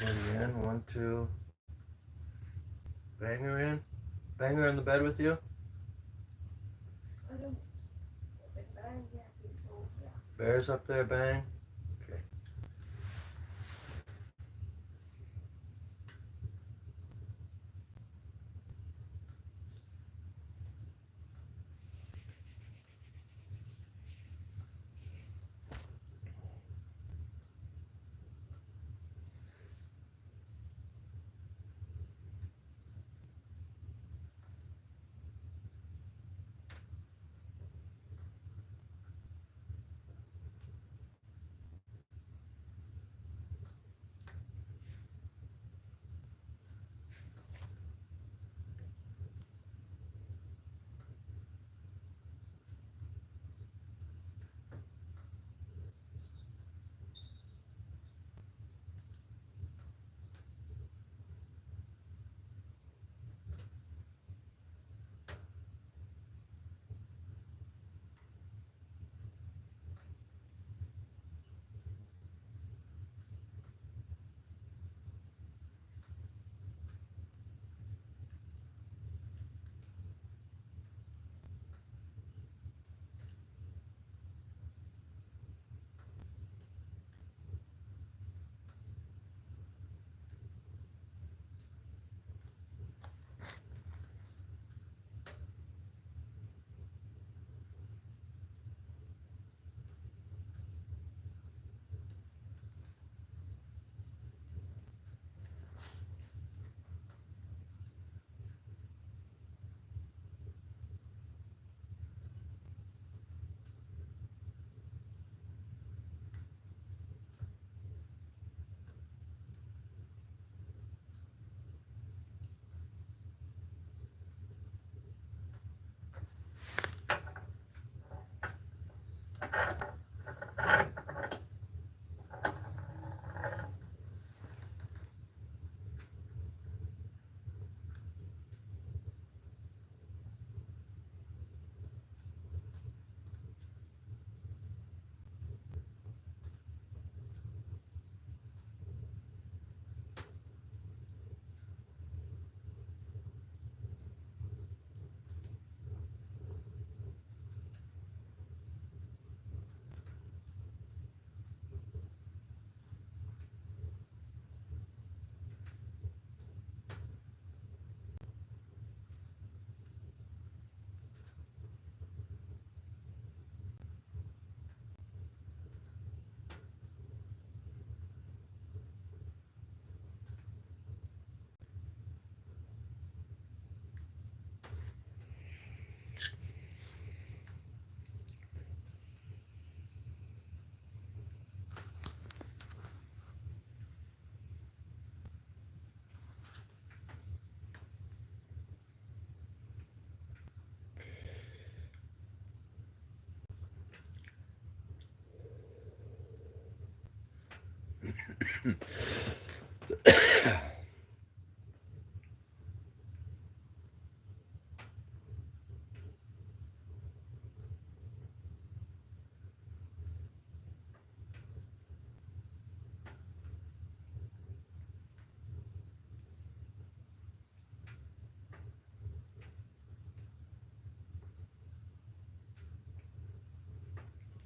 In. 1, 2. Banger in. Banger in the bed with you. Bears up there, bang. Okay.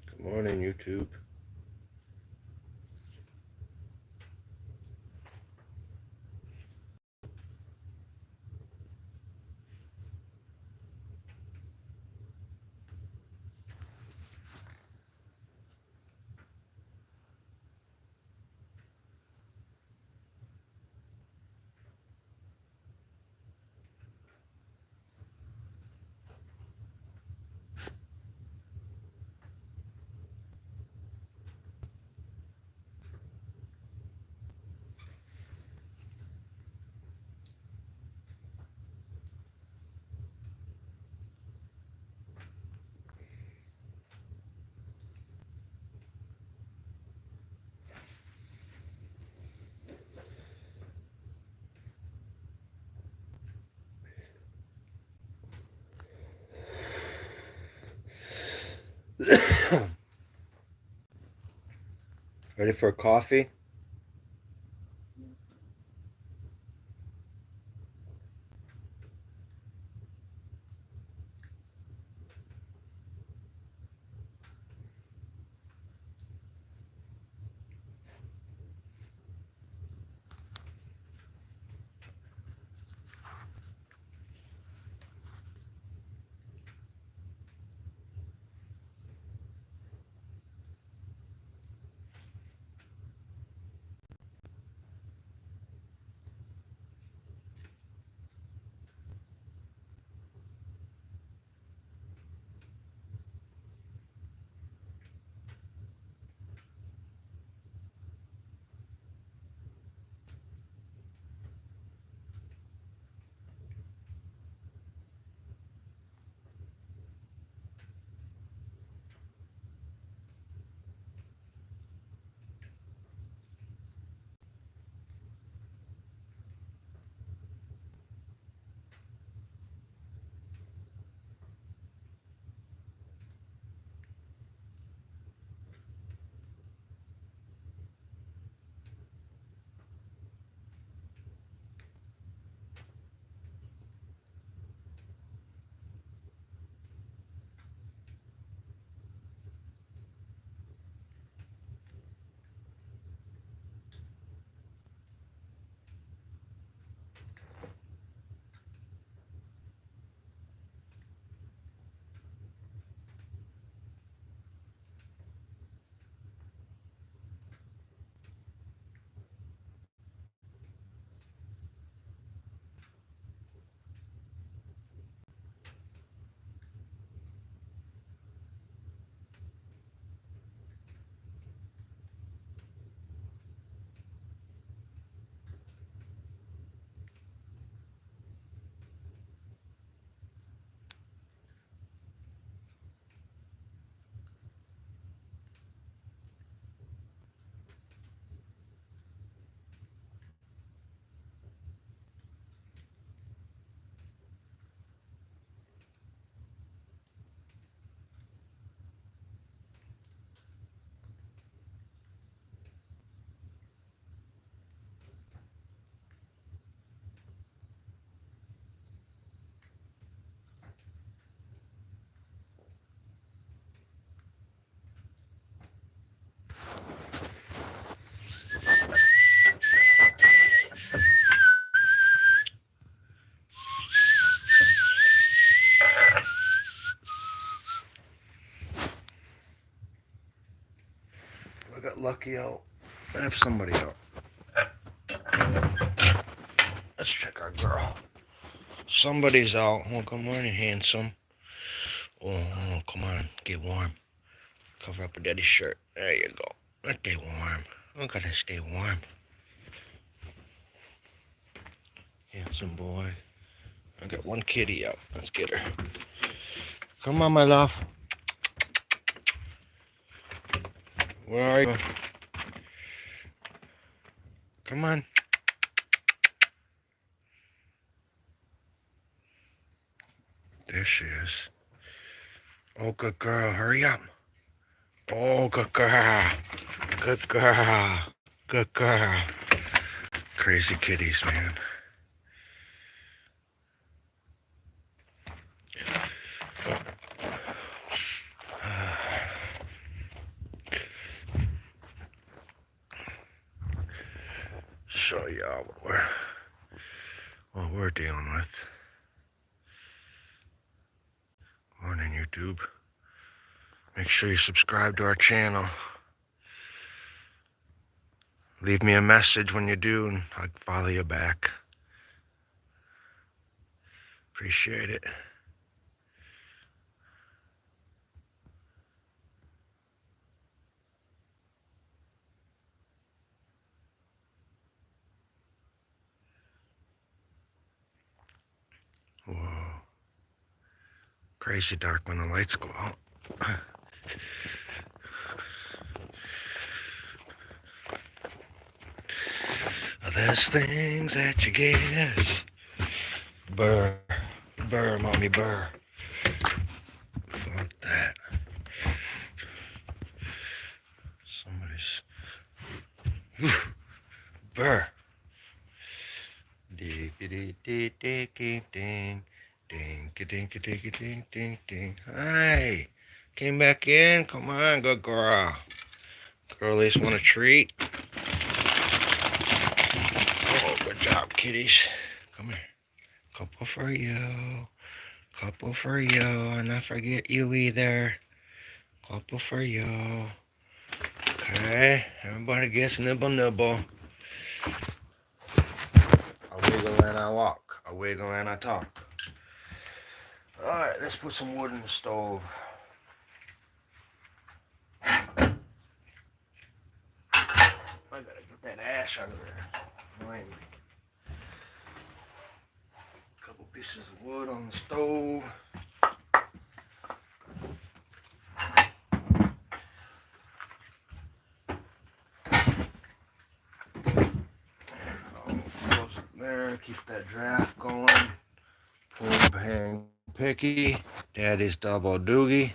Good morning, YouTube. Ready for a coffee? Lucky out. I have somebody out. Let's check our girl. Somebody's out. Oh, good morning, handsome. Oh, come on. Get warm. Cover up with daddy's shirt. There you go. Stay warm. I gotta stay warm. Handsome boy. I got one kitty out. Let's get her. Come on, my love. Where are you? Come on. There she is. Oh, good girl. Hurry up. Oh, good girl. Good girl. Good girl. Crazy kitties, man. Show y'all what we're dealing with. Morning, YouTube. Make sure you subscribe to our channel. Leave me a message when you do, and I'll follow you back. Appreciate it. Whoa. Crazy dark when the lights go out. There's things that you get. Burr. Burr, mommy, burr. Fuck that. Somebody's... Burr. Ding-a-ding-ding-ding-ding. Ding-a-ding-a-ding-a-ding-ding-ding. Hi. Came back in? Come on, good girl. Girlies want a treat? Oh, good job, kitties. Come here. Couple for you. Couple for you. And not forget you either. Couple for you. Okay. Everybody gets nibble nibble. I wiggle and I walk. I wiggle and I talk. Alright, let's put some wood in the stove. I gotta get that ash out of there. Annoying me. Couple pieces of wood on the stove. Close it there, keep that draft going. Boom, bang, picky. Daddy's double doogie.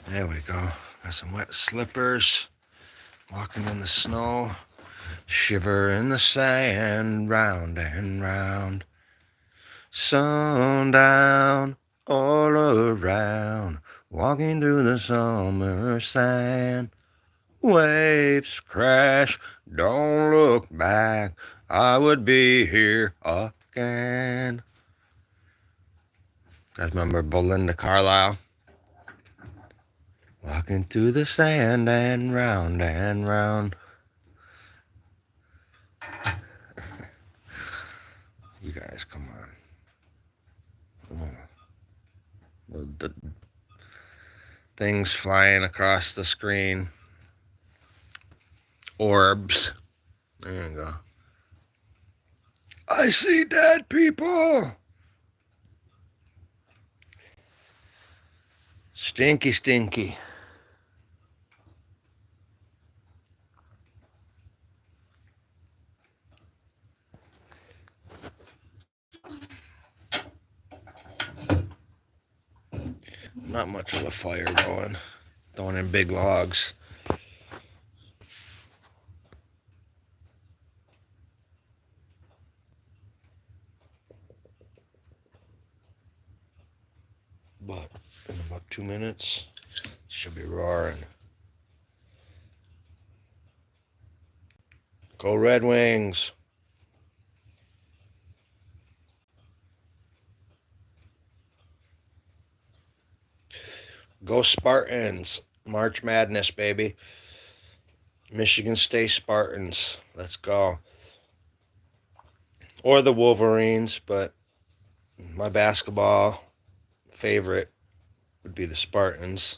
There we go. Got some wet slippers. Walking in the snow. Shiver in the sand, round and round. Sundown all around. Walking through the summer sand. Waves crash, don't look back. I would be here again. Guys remember Belinda Carlisle? Walking through the sand and round and round. You guys, come on. The things flying across the screen. Orbs. There you go. I see dead people. Stinky, stinky. Not much of a fire going. Throwing in big logs. But in about 2 minutes, should be roaring. Go Red Wings. Go Spartans. March Madness, baby. Michigan State Spartans. Let's go. Or the Wolverines, but my basketball favorite would be the Spartans.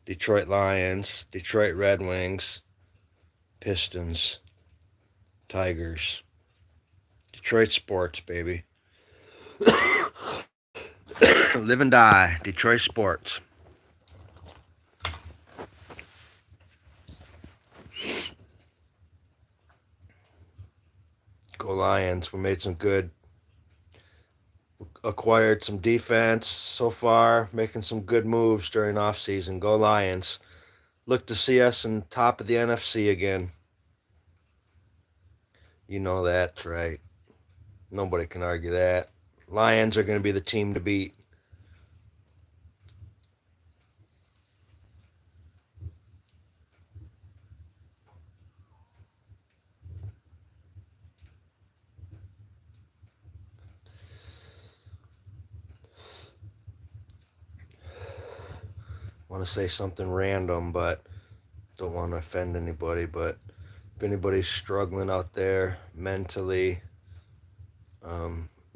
Detroit Lions, Detroit Red Wings, Pistons, Tigers. Detroit sports, baby. Live and die. Detroit sports. Go Lions. We made some good. Acquired some defense so far. Making some good moves during off season. Go Lions. Look to see us in top of the NFC again. You know that's right. Nobody can argue that. Lions are going to be the team to beat. I want to say something random, but don't want to offend anybody. But if anybody's struggling out there mentally,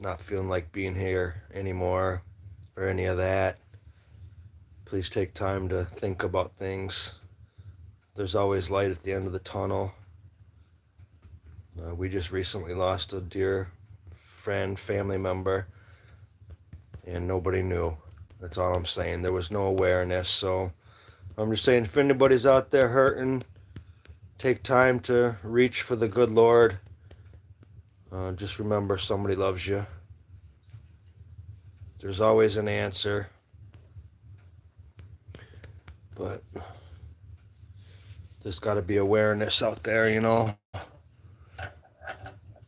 not feeling like being here anymore or any of that, please take time to think about things. There's always light at the end of the tunnel. We just recently lost a dear friend, family member, and nobody knew. That's all I'm saying. There was no awareness. So I'm just saying, if anybody's out there hurting, take time to reach for the good Lord. Just remember, somebody loves you. There's always an answer. But there's got to be awareness out there, you know.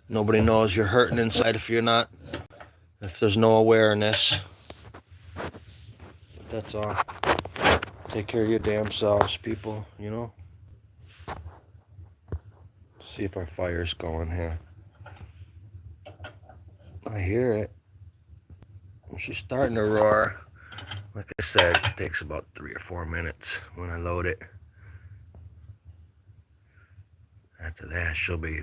Nobody knows you're hurting inside if there's no awareness. But that's all. Take care of your damn selves, people, you know. See if our fire's going here. I hear it. She's starting to roar. Like I said, it takes about 3 or 4 minutes when I load it. After that, she'll be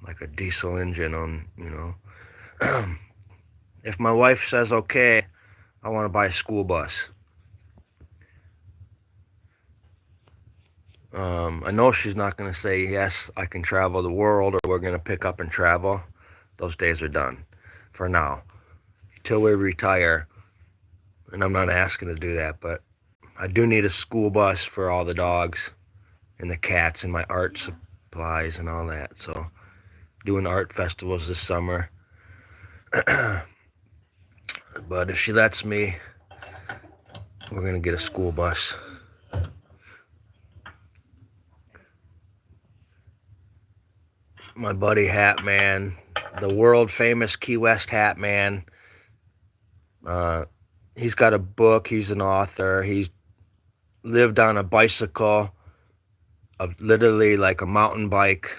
like a diesel engine on, you know. If my wife says okay, I want to buy a school bus. I know she's not going to say, yes, I can travel the world, or we're going to pick up and travel. Those days are done for now. Till we retire. And I'm not asking to do that, but I do need a school bus for all the dogs and the cats and my art supplies and all that. So, doing art festivals this summer. But if she lets me, we're going to get a school bus. My buddy Hat Man, the world famous Key West Hat Man, he's got a book. He's an author. He's lived on a bicycle, literally like a mountain bike.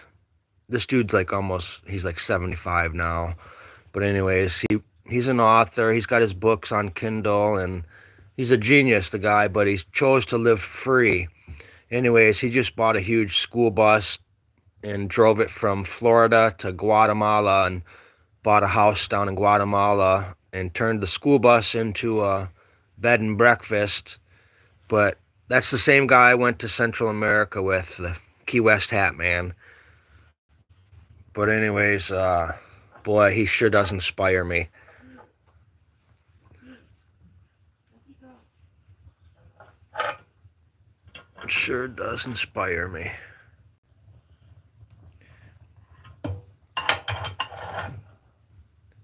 This dude's like he's like 75 now. But anyways, he's an author. He's got his books on Kindle, and he's a genius, the guy, but he chose to live free. Anyways, he just bought a huge school bus and drove it from Florida to Guatemala, and bought a house down in Guatemala and turned the school bus into a bed and breakfast. But that's the same guy I went to Central America with, the Key West Hat Man. But anyways, boy, he sure does inspire me. It sure does inspire me.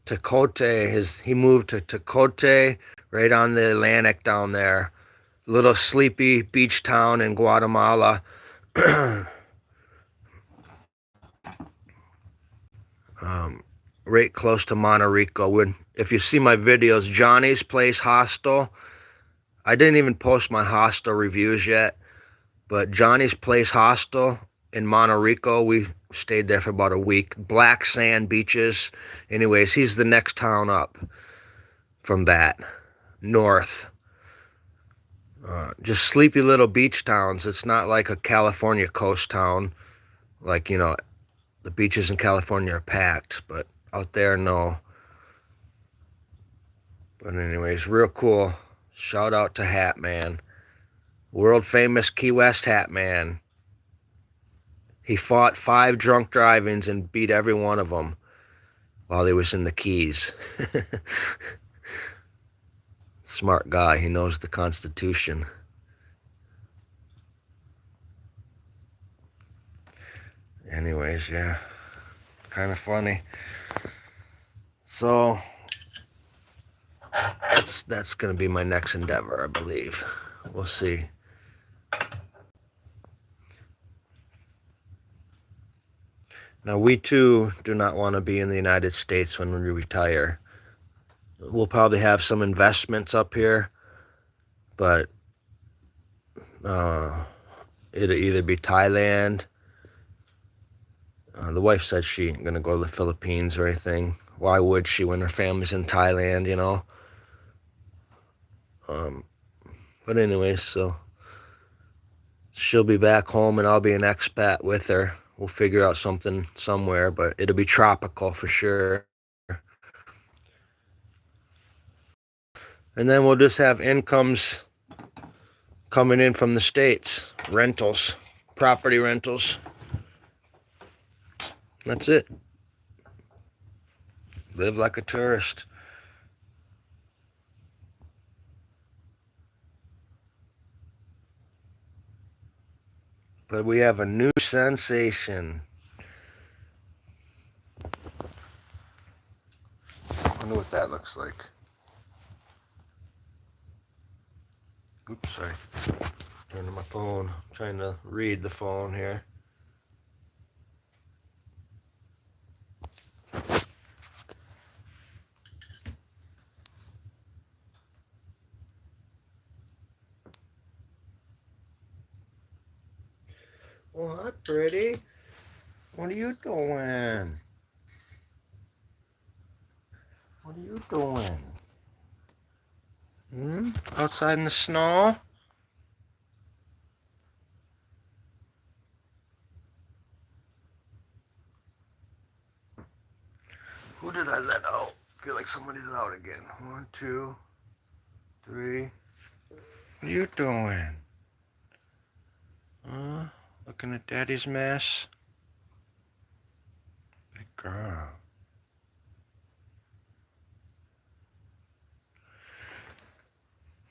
Tecate, he moved to Tecate, right on the Atlantic down there. Little sleepy beach town in Guatemala. Right close to Monterrico. If you see my videos, Johnny's Place Hostel. I didn't even post my hostel reviews yet, but Johnny's Place Hostel in Monterrico, we stayed there for about a week. Black sand beaches. Anyways, he's the next town up from that, north. Just sleepy little beach towns. It's not like a California coast town. Like, the beaches in California are packed, but out there, no. But anyways, real cool. Shout out to Hat Man. World famous Key West Hat Man. He fought 5 drunk drive-ins and beat every one of them while he was in the Keys. Smart guy. He knows the Constitution. Anyways, yeah. Kind of funny. So that's going to be my next endeavor, I believe. We'll see. Now, we too do not want to be in the United States when we retire. We'll probably have some investments up here, but it'll either be Thailand. The wife said she ain't going to go to the Philippines or anything. Why would she when her family's in Thailand, But anyways, so she'll be back home and I'll be an expat with her. We'll figure out something somewhere, but it'll be tropical for sure. And then we'll just have incomes coming in from the States. Rentals, property rentals. That's it. Live like a tourist. But we have a new sensation. I wonder what that looks like. Oops, sorry. Turning my phone. I'm trying to read the phone here. Well, hi, pretty. What are you doing? What are you doing? Outside in the snow? Who did I let out? I feel like somebody's out again. 1, 2, 3. What are you doing? Looking at Daddy's mess? Big girl.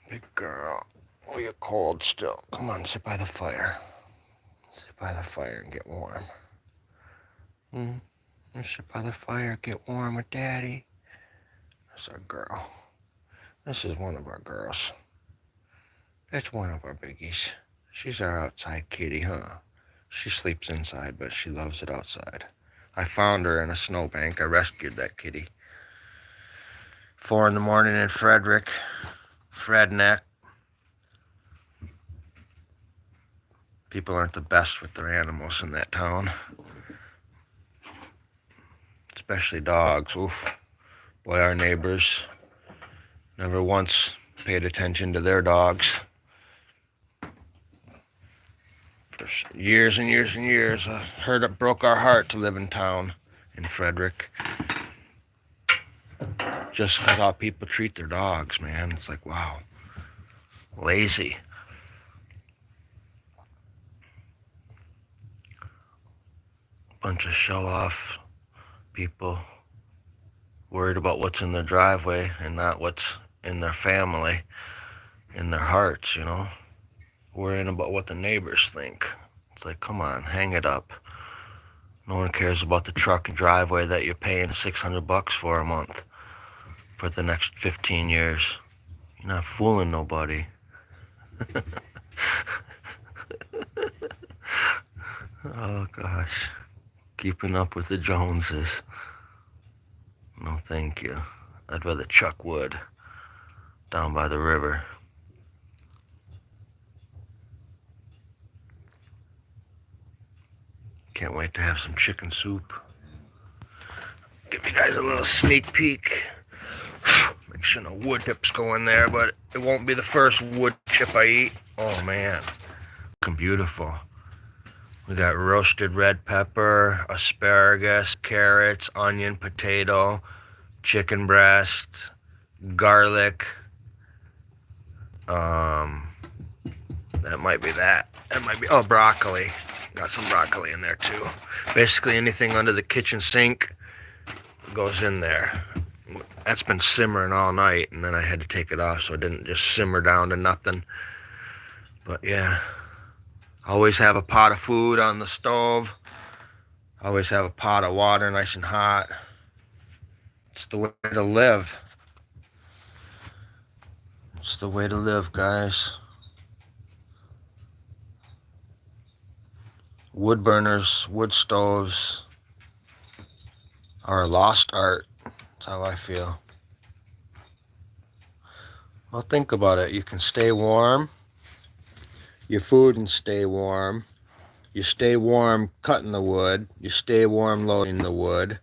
Big girl. Oh, you're cold still. Come on, sit by the fire. Sit by the fire and get warm. Sit by the fire, get warm with Daddy. That's our girl. This is one of our girls. That's one of our biggies. She's our outside kitty, huh? She sleeps inside, but she loves it outside. I found her in a snowbank. I rescued that kitty. 4 in the morning in Frederick. Fredneck. People aren't the best with their animals in that town. Especially dogs. Oof. Boy, our neighbors never once paid attention to their dogs. For years and years and years. I heard it broke our heart to live in town in Frederick. Just because how people treat their dogs, man. It's like, wow. Lazy. Bunch of show-off people worried about what's in their driveway and not what's in their family, in their hearts, worrying about what the neighbors think. It's like, come on, hang it up. No one cares about the truck and driveway that you're paying $600 for a month for the next 15 years. You're not fooling nobody. Oh gosh, keeping up with the Joneses. No thank you. I'd rather chuck wood down by the river. Can't wait to have some chicken soup. Give you guys a little sneak peek. My selection of wood chips going there, but it won't be the first wood chip I eat. Oh man, looking beautiful. We got roasted red pepper, asparagus, carrots, onion, potato, chicken breast, garlic. That might be that. That might be, oh, broccoli. Got some broccoli in there too. Basically anything under the kitchen sink goes in there. That's been simmering all night, and then I had to take it off so it didn't just simmer down to nothing. But yeah, always have a pot of food on the stove. Always have a pot of water nice and hot. It's the way to live. It's the way to live, guys. Wood burners, wood stoves are a lost art. That's how I feel. Well, think about it. You can stay warm. Your food can stay warm. You stay warm cutting the wood. You stay warm loading the wood.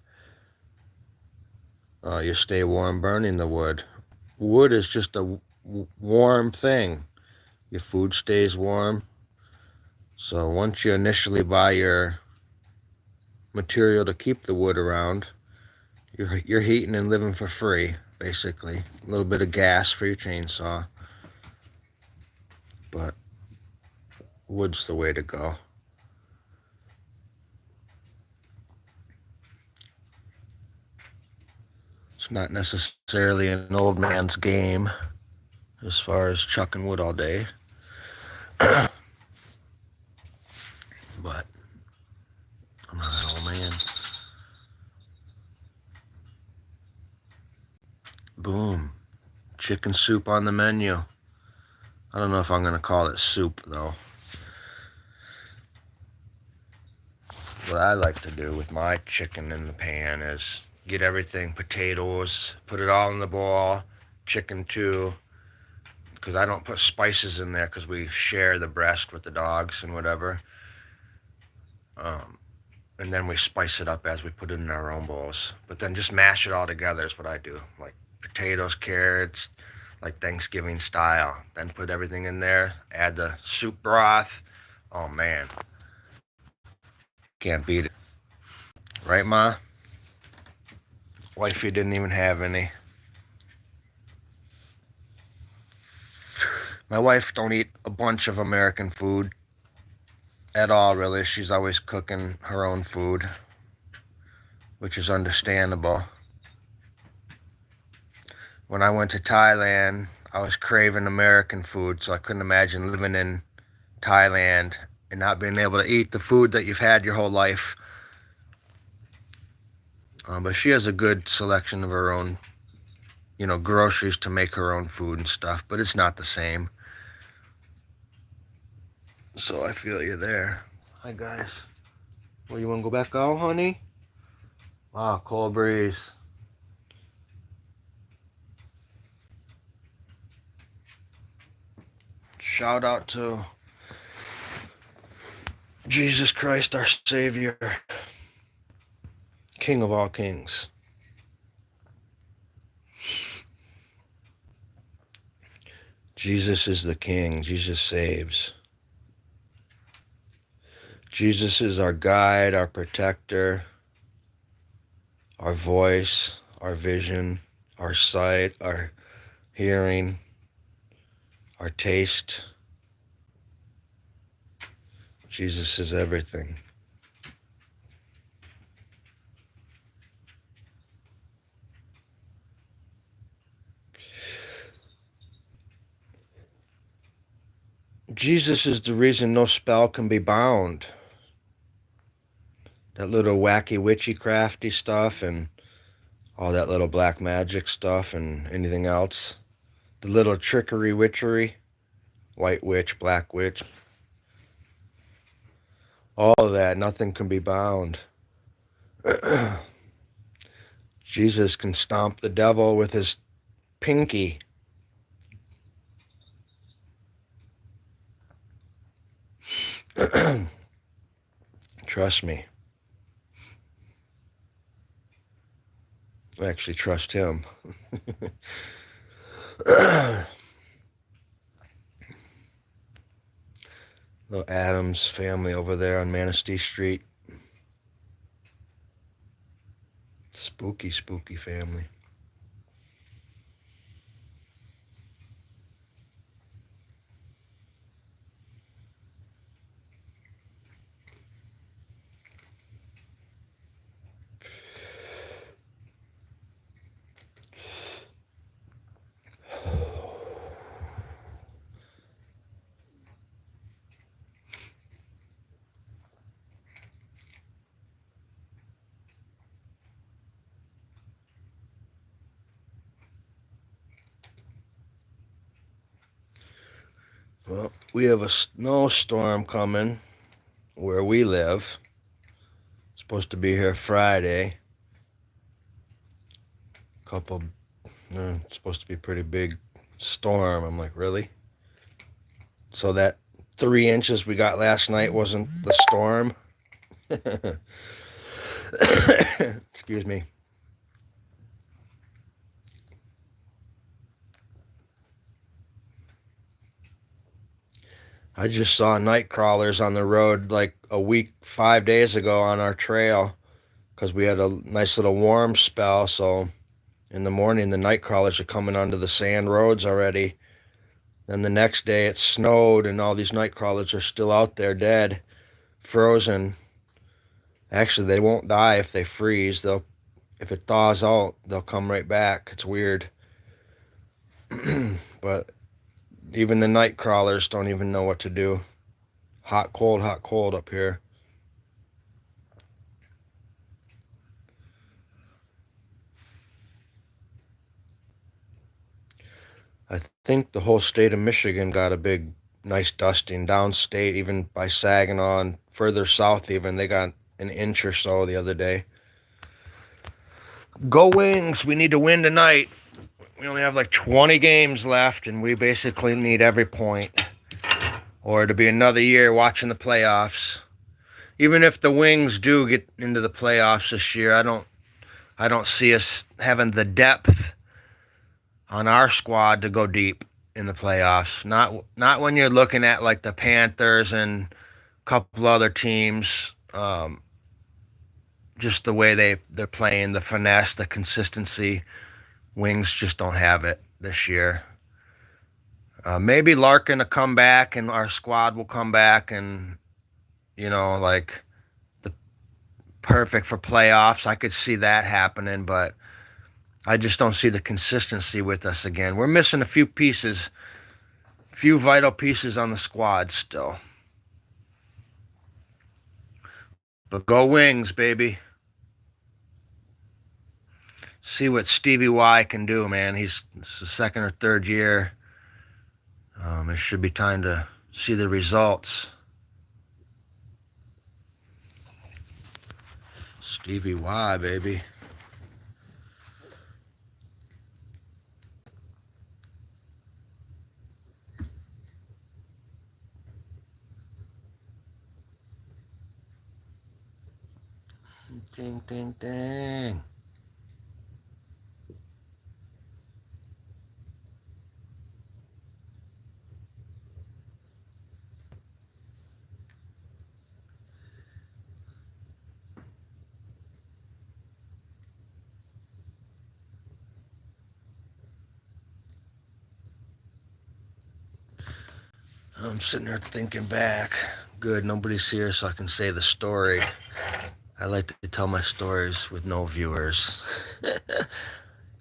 You stay warm burning the wood. Wood is just a warm thing. Your food stays warm. So once you initially buy your material to keep the wood around, you're heating and living for free, basically. A little bit of gas for your chainsaw. But wood's the way to go. It's not necessarily an old man's game as far as chucking wood all day. But I'm not an old man. Boom. Chicken soup on the menu. I don't know if I'm going to call it soup, though. What I like to do with my chicken in the pan is get everything, potatoes, put it all in the bowl, chicken too, because I don't put spices in there because we share the breast with the dogs and whatever. And then we spice it up as we put it in our own bowls. But then just mash it all together is what I do. Like potatoes, carrots, like Thanksgiving style. Then put everything in there, add the soup broth. Oh man, can't beat it. Right, Ma? Wifey didn't even have any. My wife don't eat a bunch of American food at all, really. She's always cooking her own food, which is understandable. When I went to Thailand, I was craving American food, so I couldn't imagine living in Thailand and not being able to eat the food that you've had your whole life. But she has a good selection of her own, groceries to make her own food and stuff, but it's not the same. So I feel you there. Hi, guys. Well, you want to go back out, honey? Wow, cold breeze. Shout out to Jesus Christ, our Savior, King of all kings. Jesus is the King. Jesus saves. Jesus is our guide, our protector, our voice, our vision, our sight, our hearing, our taste. Jesus is everything. Jesus is the reason no spell can be bound. That little wacky witchy crafty stuff and all that little black magic stuff and anything else. The little trickery witchery, white witch, black witch. All of that, nothing can be bound. Jesus can stomp the devil with his pinky. Trust me. I actually trust him. The Adams family over there on Manistee Street. Spooky, spooky family. Well, we have a snowstorm coming where we live. It's supposed to be here Friday. It's supposed to be a pretty big storm. I'm like, really? So that 3 inches we got last night wasn't the storm? Excuse me. I just saw night crawlers on the road like a week, 5 days ago on our trail because we had a nice little warm spell. So in the morning, the night crawlers are coming onto the sand roads already. Then the next day it snowed and all these night crawlers are still out there dead, frozen. Actually, they won't die if they freeze. If it thaws out, they'll come right back. It's weird. But even the night crawlers don't even know what to do. Hot, cold up here. I think the whole state of Michigan got a big, nice dusting. Downstate, even by Saginaw and further south even, they got an inch or so the other day. Go Wings! We need to win tonight. We only have like 20 games left, and we basically need every point. Or to be another year watching the playoffs. Even if the Wings do get into the playoffs this year, I don't see us having the depth on our squad to go deep in the playoffs. Not when you're looking at like the Panthers and a couple other teams. Just the way they're playing, the finesse, the consistency. Wings just don't have it this year. Maybe Larkin will come back and our squad will come back and, like the perfect for playoffs. I could see that happening, but I just don't see the consistency with us again. We're missing a few pieces, few vital pieces on the squad still. But go Wings, baby. See what Stevie Y can do, man. It's the second or third year. It should be time to see the results. Stevie Y, baby. Ding, ding, ding. I'm sitting there thinking back. Good, nobody's here so I can say the story. I like to tell my stories with no viewers.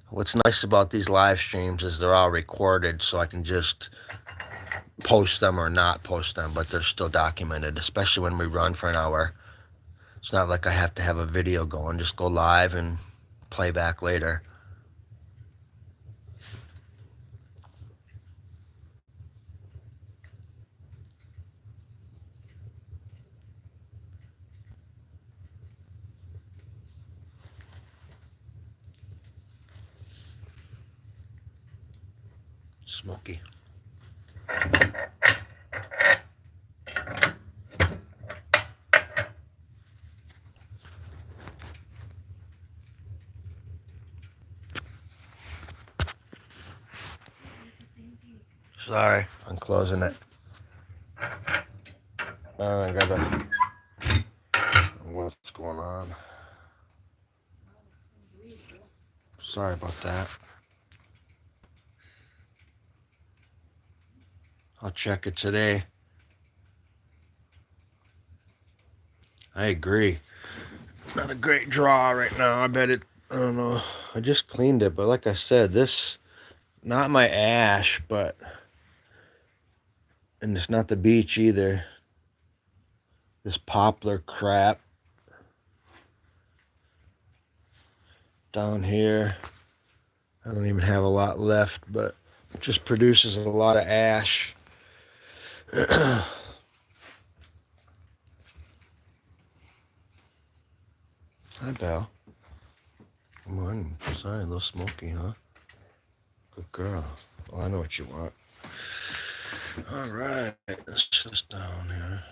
What's nice about these live streams is they're all recorded so I can just post them or not post them, but they're still documented, especially when we run for an hour. It's not like I have to have a video going. Just go live and play back later. Smoky. Sorry, I'm closing it. I gotta. What's going on? Sorry about that. I'll check it today. I agree. Not a great draw right now. I bet it. I don't know. I just cleaned it, but like I said, this not my ash, but and it's not the beech either. This poplar crap down here. I don't even have a lot left, but it just produces a lot of ash. Hi, Belle. Come on. Sorry, a little smoky, huh? Good girl. Well, I know what you want. All right. Let's just down here.